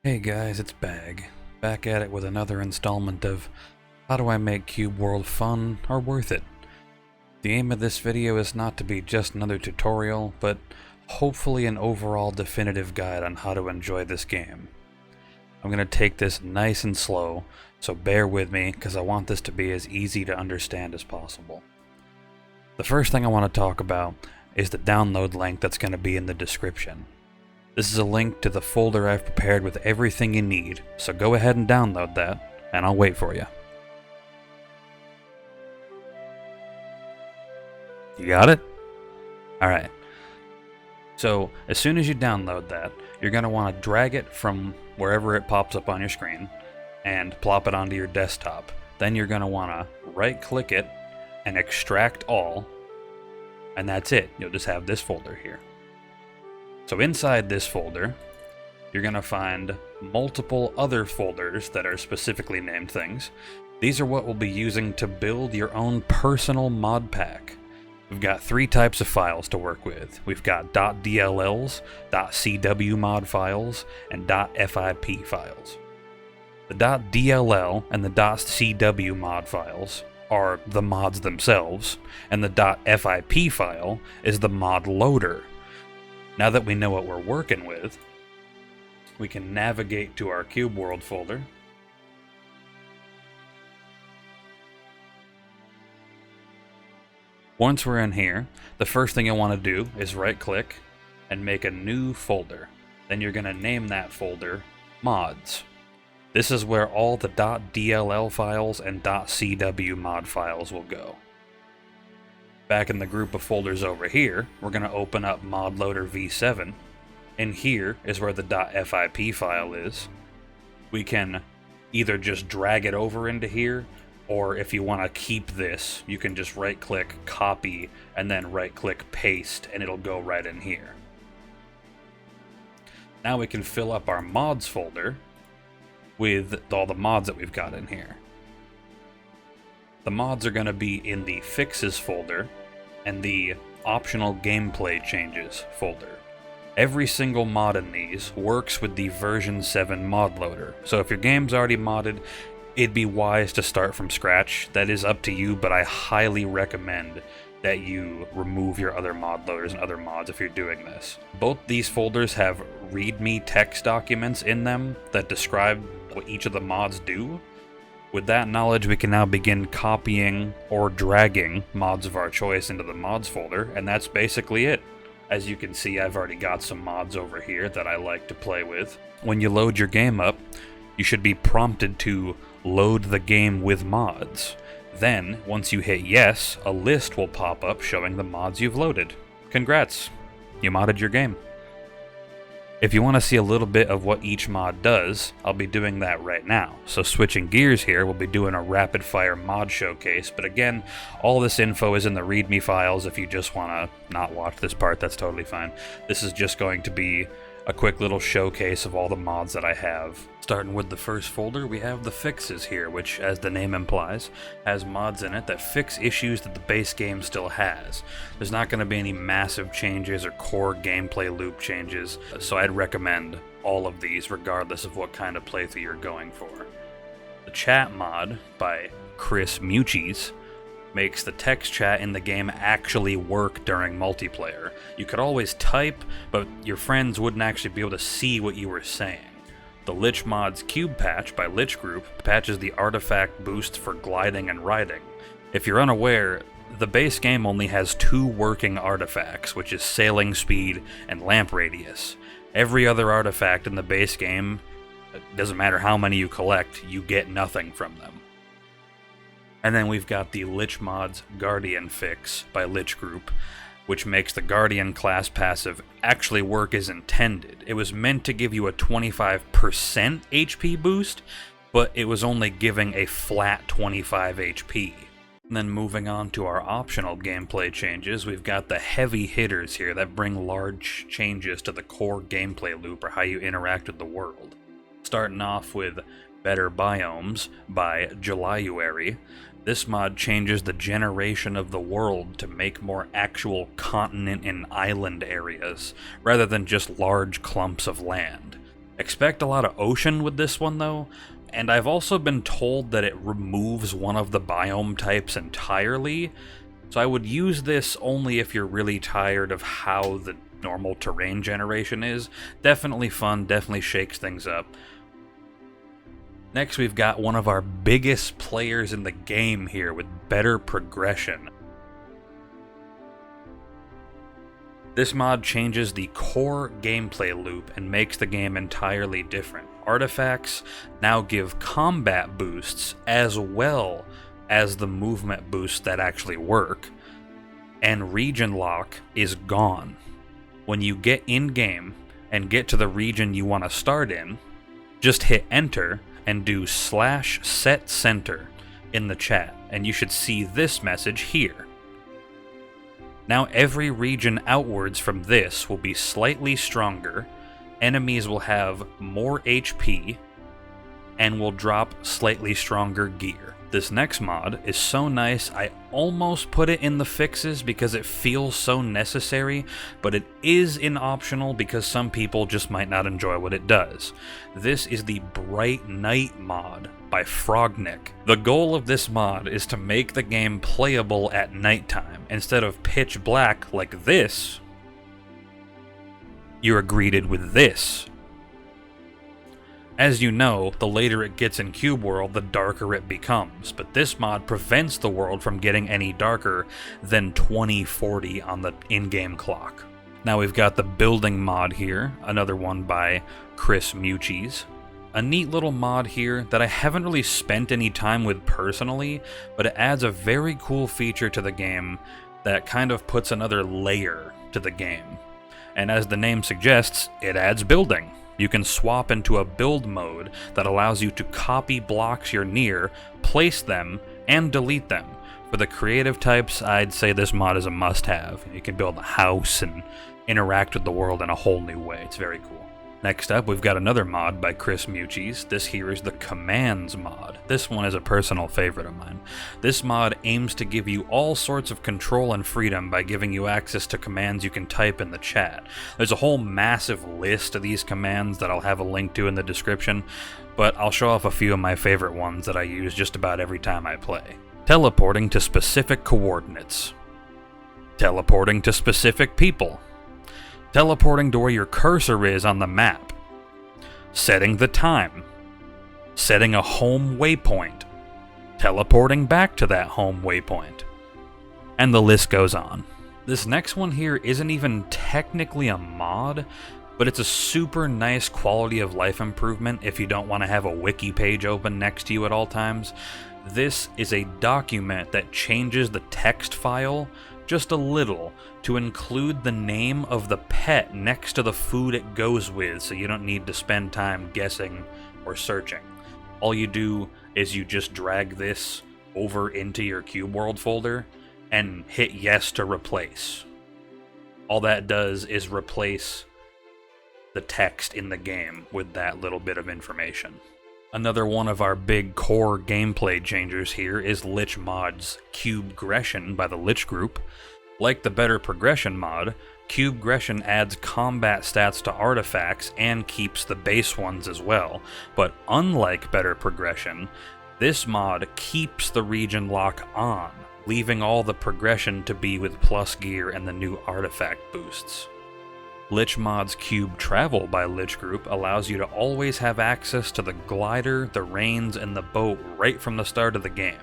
Hey guys, it's Bag. Back at it with another installment of how do I make Cube World fun or worth it? The aim of this video is not to be just another tutorial, but hopefully an overall definitive guide on how to enjoy this game. I'm going to take this nice and slow, so bear with me because I want this to be as easy to understand as possible. The first thing I want to talk about is the download link that's going to be in the description. This is a link to the folder I've prepared with everything you need, so go ahead and download that, and I'll wait for you. You got it? Alright. So, as soon as you download that, you're going to want to drag it from wherever it pops up on your screen, and plop it onto your desktop. Then you're going to want to right-click it, and extract all, and that's it. You'll just have this folder here. So inside this folder, you're going to find multiple other folders that are specifically named things. These are what we'll be using to build your own personal mod pack. We've got three types of files to work with. We've got .dlls, .cwmod files, and .fip files. The .dll and the .cwmod files are the mods themselves, and the .fip file is the mod loader. Now that we know what we're working with, we can navigate to our Cube World folder. Once we're in here, the first thing you want to do is right-click and make a new folder. Then you're going to name that folder Mods. This is where all the .dll files and .cwmod files will go. Back in the group of folders over here, we're going to open up modloader v7, and here is where the .fip file is. We can either just drag it over into here, or if you want to keep this, you can just right-click, copy, and then right-click, paste, and it'll go right in here. Now we can fill up our mods folder with all the mods that we've got in here. The mods are going to be in the Fixes folder and the Optional Gameplay Changes folder. Every single mod in these works with the version 7 mod loader, so if your game's already modded, it'd be wise to start from scratch. That is up to you, but I highly recommend that you remove your other mod loaders and other mods if you're doing this. Both these folders have README text documents in them that describe what each of the mods do. With that knowledge, we can now begin copying or dragging mods of our choice into the mods folder, and that's basically it. As you can see, I've already got some mods over here that I like to play with. When you load your game up, you should be prompted to load the game with mods. Then, once you hit yes, a list will pop up showing the mods you've loaded. Congrats! You modded your game. If you want to see a little bit of what each mod does, I'll be doing that right now. So switching gears here, we'll be doing a rapid-fire mod showcase, but again, all this info is in the README files. If you just want to not watch this part, that's totally fine. This is just going to be a quick little showcase of all the mods that I have. Starting with the first folder, we have the Fixes here, which, as the name implies, has mods in it that fix issues that the base game still has. There's not going to be any massive changes or core gameplay loop changes, so I'd recommend all of these regardless of what kind of playthrough you're going for. The ChatMod by ChrisMiuchiz makes the text chat in the game actually work during multiplayer. You could always type, but your friends wouldn't actually be able to see what you were saying. The LichModsCubePatch by Lich Group patches the artifact boost for gliding and riding. If you're unaware, the base game only has two working artifacts, which is sailing speed and lamp radius. Every other artifact in the base game, it doesn't matter how many you collect, you get nothing from them. And then we've got the LichModsGuardianFix by Lich Group, which makes the Guardian class passive actually work as intended. It was meant to give you a 25% HP boost, but it was only giving a flat 25 HP. And then moving on to our optional gameplay changes, we've got the heavy hitters here that bring large changes to the core gameplay loop or how you interact with the world. Starting off with BetterBiomes by Julyuary. This mod changes the generation of the world to make more actual continent and island areas, rather than just large clumps of land. Expect a lot of ocean with this one though, and I've also been told that it removes one of the biome types entirely, so I would use this only if you're really tired of how the normal terrain generation is. Definitely fun, definitely shakes things up. Next we've got one of our biggest players in the game here with BetterProgression. This mod changes the core gameplay loop and makes the game entirely different. Artifacts now give combat boosts as well as the movement boosts that actually work, and region lock is gone. When you get in-game and get to the region you want to start in, just hit enter and do /set-center in the chat, and you should see this message here. Now every region outwards from this will be slightly stronger, enemies will have more HP, and will drop slightly stronger gear. This next mod is so nice, I almost put it in the fixes because it feels so necessary, but it is in optional because some people just might not enjoy what it does. This is the BrightNight mod by Frognick. The goal of this mod is to make the game playable at nighttime. Instead of pitch black like this, you're greeted with this. As you know, the later it gets in Cube World, the darker it becomes, but this mod prevents the world from getting any darker than 2040 on the in-game clock. Now we've got the building mod here, another one by ChrisMiuchiz. A neat little mod here that I haven't really spent any time with personally, but it adds a very cool feature to the game that kind of puts another layer to the game. And as the name suggests, it adds building. You can swap into a build mode that allows you to copy blocks you're near, place them, and delete them. For the creative types, I'd say this mod is a must-have. You can build a house and interact with the world in a whole new way. It's very cool. Next up, we've got another mod by ChrisMiuchiz. This here is the CommandsMod. This one is a personal favorite of mine. This mod aims to give you all sorts of control and freedom by giving you access to commands you can type in the chat. There's a whole massive list of these commands that I'll have a link to in the description, but I'll show off a few of my favorite ones that I use just about every time I play. Teleporting to specific coordinates. Teleporting to specific people. Teleporting to where your cursor is on the map. Setting the time. Setting a home waypoint. Teleporting back to that home waypoint. And the list goes on. This next one here isn't even technically a mod, but it's a super nice quality of life improvement if you don't want to have a wiki page open next to you at all times. This is a document that changes the text file just a little to include the name of the pet next to the food it goes with, so you don't need to spend time guessing or searching. All you do is you just drag this over into your Cube World folder and hit yes to replace. All that does is replace the text in the game with that little bit of information. Another one of our big core gameplay changers here is LichModsCubeGression by the Lich Group. Like the BetterProgression mod, CubeGression adds combat stats to artifacts and keeps the base ones as well, but unlike BetterProgression, this mod keeps the region lock on, leaving all the progression to be with plus gear and the new artifact boosts. LichModsCubeTravel by Lich Group allows you to always have access to the glider, the reins, and the boat right from the start of the game.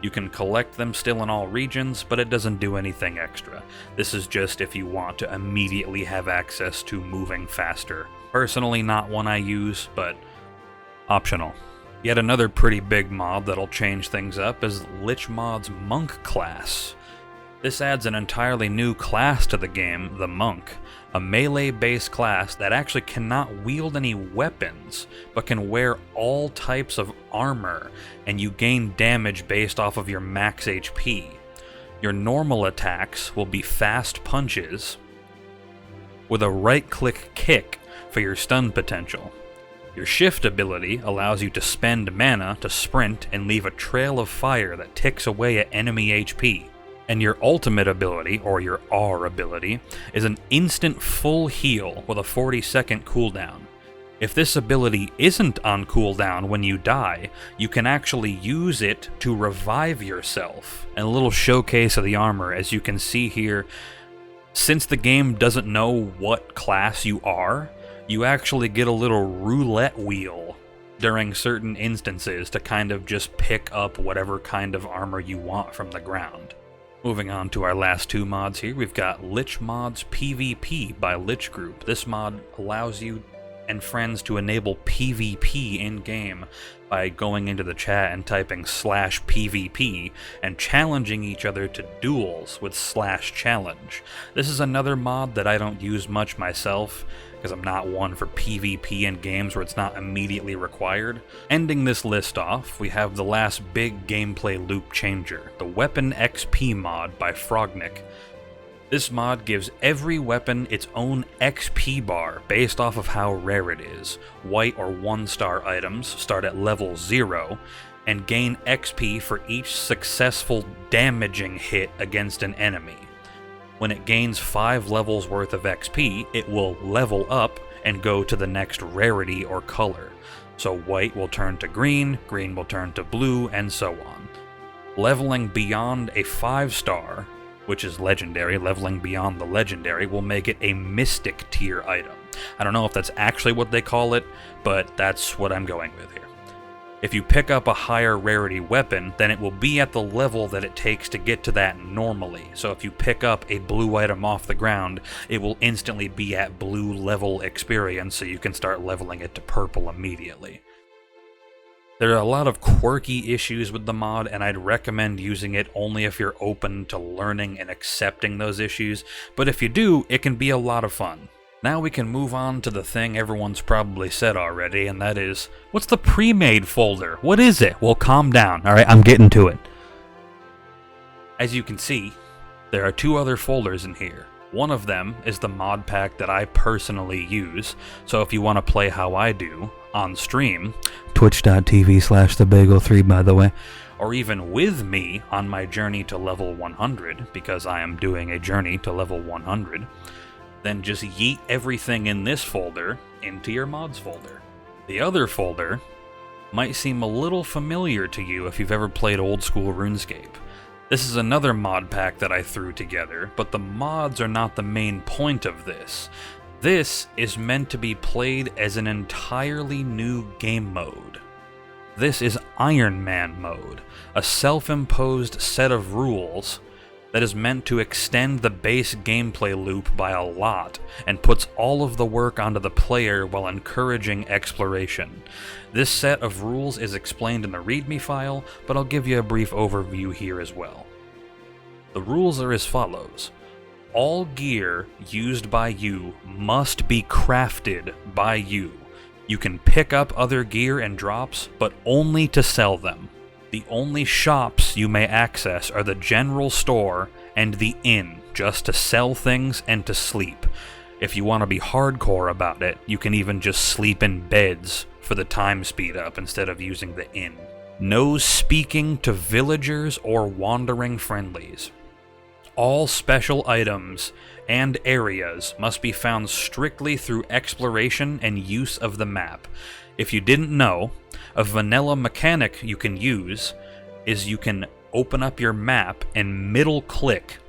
You can collect them still in all regions, but it doesn't do anything extra. This is just if you want to immediately have access to moving faster. Personally, not one I use, but optional. Yet another pretty big mod that'll change things up is LichModsMonkClass. This adds an entirely new class to the game, the Monk, a melee-based class that actually cannot wield any weapons, but can wear all types of armor, and you gain damage based off of your max HP. Your normal attacks will be fast punches, with a right-click kick for your stun potential. Your shift ability allows you to spend mana to sprint and leave a trail of fire that ticks away at enemy HP. And your ultimate ability, or your R ability, is an instant full heal with a 40-second cooldown. If this ability isn't on cooldown when you die, you can actually use it to revive yourself. And a little showcase of the armor, as you can see here, since the game doesn't know what class you are, you actually get a little roulette wheel during certain instances to kind of just pick up whatever kind of armor you want from the ground. Moving on to our last two mods here, we've got LichModsPvP by Lich Group. This mod allows you and friends to enable PvP in-game by going into the chat and typing /PvP and challenging each other to duels with /challenge. This is another mod that I don't use much myself, because I'm not one for PvP in games where it's not immediately required. Ending this list off, we have the last big gameplay loop changer, the WeaponXP mod by Frognik. This mod gives every weapon its own XP bar based off of how rare it is. White or 1-star items start at level 0 and gain XP for each successful damaging hit against an enemy. When it gains 5 levels worth of XP, it will level up and go to the next rarity or color. So white will turn to green, green will turn to blue, and so on. Leveling beyond a 5-star, which is legendary, leveling beyond the legendary, will make it a mystic tier item. I don't know if that's actually what they call it, but that's what I'm going with here. If you pick up a higher rarity weapon, then it will be at the level that it takes to get to that normally. So if you pick up a blue item off the ground, it will instantly be at blue level experience, so you can start leveling it to purple immediately. There are a lot of quirky issues with the mod, and I'd recommend using it only if you're open to learning and accepting those issues, but if you do, it can be a lot of fun. Now we can move on to the thing everyone's probably said already, and that is, what's the pre-made folder? What is it? Well, calm down, alright? I'm getting to it. As you can see, there are 2 other folders in here. One of them is the mod pack that I personally use, so if you want to play how I do, on stream, twitch.tv/thebagel3 by the way, or even with me on my journey to level 100, because I am doing a journey to level 100, then just yeet everything in this folder into your mods folder. The other folder might seem a little familiar to you if you've ever played old school RuneScape. This is another mod pack that I threw together, but the mods are not the main point of this. This is meant to be played as an entirely new game mode. This is Iron Man mode, a self-imposed set of rules that is meant to extend the base gameplay loop by a lot, and puts all of the work onto the player while encouraging exploration. This set of rules is explained in the README file, but I'll give you a brief overview here as well. The rules are as follows. All gear used by you must be crafted by you. You can pick up other gear and drops, but only to sell them. The only shops you may access are the general store and the inn, just to sell things and to sleep. If you want to be hardcore about it, you can even just sleep in beds for the time speed up instead of using the inn. No speaking to villagers or wandering friendlies. All special items and areas must be found strictly through exploration and use of the map. If you didn't know, a vanilla mechanic you can use is you can open up your map and middle click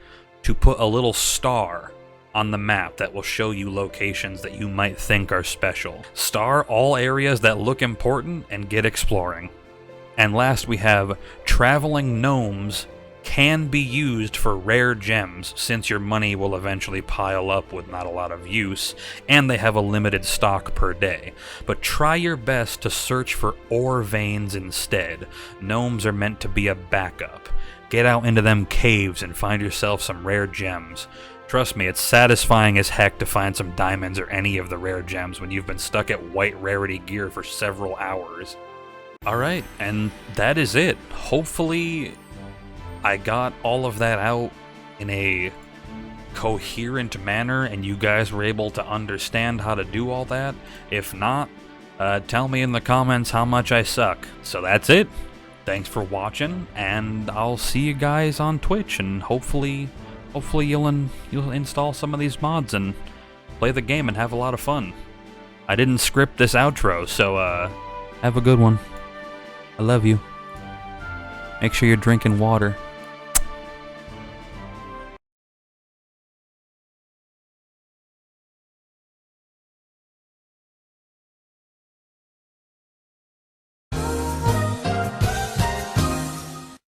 to put a little star on the map that will show you locations that you might think are special. Star all areas that look important and get exploring. And last we have traveling gnomes can be used for rare gems, since your money will eventually pile up with not a lot of use, and they have a limited stock per day. But try your best to search for ore veins instead. Gnomes are meant to be a backup. Get out into them caves and find yourself some rare gems. Trust me, it's satisfying as heck to find some diamonds or any of the rare gems when you've been stuck at white rarity gear for several hours. Alright, and that is it. Hopefully I got all of that out in a coherent manner and you guys were able to understand how to do all that. If not, tell me in the comments how much I suck. So that's it. Thanks for watching, and I'll see you guys on Twitch, and hopefully you'll install some of these mods and play the game and have a lot of fun. I didn't script this outro, so have a good one. I love you. Make sure you're drinking water.